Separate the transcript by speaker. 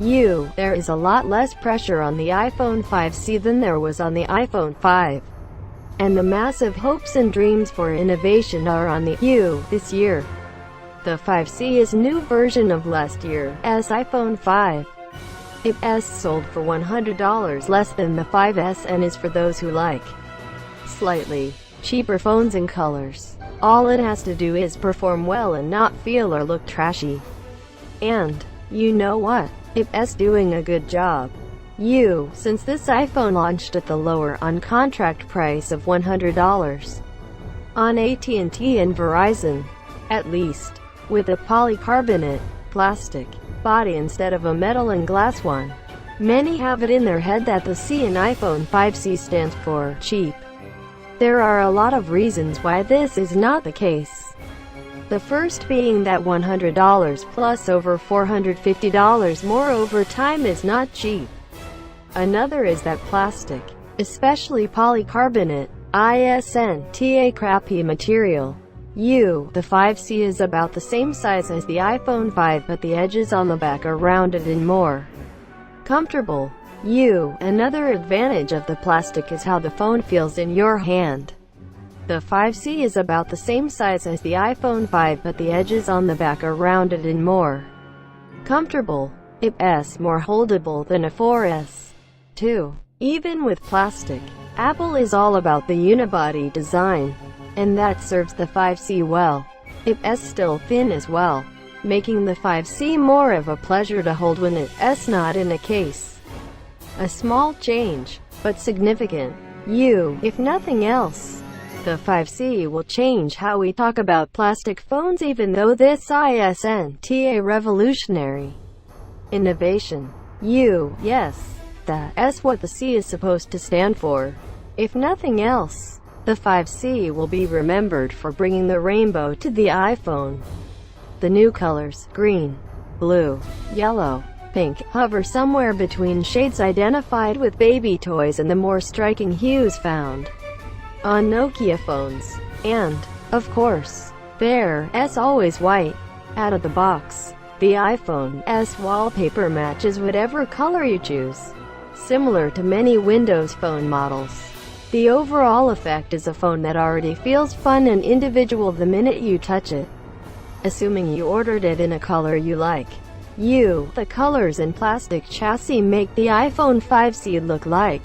Speaker 1: There is a lot less pressure on the iPhone 5C than there was on the iPhone 5. And the massive hopes and dreams for innovation are on the this year. The 5C is a new version of last year's iPhone 5. It's sold for $100 less than the 5S and is for those who like slightly cheaper phones and colors. All it has to do is perform well and not feel or look trashy. And, you know what? It's doing a good job. Since this iPhone launched at the lower on-contract price of $100 on AT&T and Verizon, at least, with a polycarbonate plastic body instead of a metal and glass one. Many have it in their head that the C in iPhone 5C stands for cheap. There are a lot of reasons why this is not the case. The first being that $100 plus over $450 more over time is not cheap. Another is that plastic, especially polycarbonate, isn't a crappy material. The 5C is about the same size as the iPhone 5, but the edges on the back are rounded and more comfortable. Another advantage of the plastic is how the phone feels in your hand. The 5C is about the same size as the iPhone 5, but the edges on the back are rounded and more comfortable. It's more holdable than a 4S. 2. Even with plastic, Apple is all about the unibody design, and that serves the 5C well. It's still thin as well, making the 5C more of a pleasure to hold when it's not in a case. A small change, but significant. If nothing else, the 5C will change how we talk about plastic phones, even though this isn't a revolutionary innovation. Yes, that's what the C is supposed to stand for. If nothing else, the 5C will be remembered for bringing the rainbow to the iPhone. The new colors, green, blue, yellow, pink, hover somewhere between shades identified with baby toys and the more striking hues found on Nokia phones. And, of course, there's always white. Out of the box, the iPhone's wallpaper matches whatever color you choose, similar to many Windows phone models. The overall effect is a phone that already feels fun and individual the minute you touch it, assuming you ordered it in a color you like. The colors and plastic chassis make the iPhone 5C look like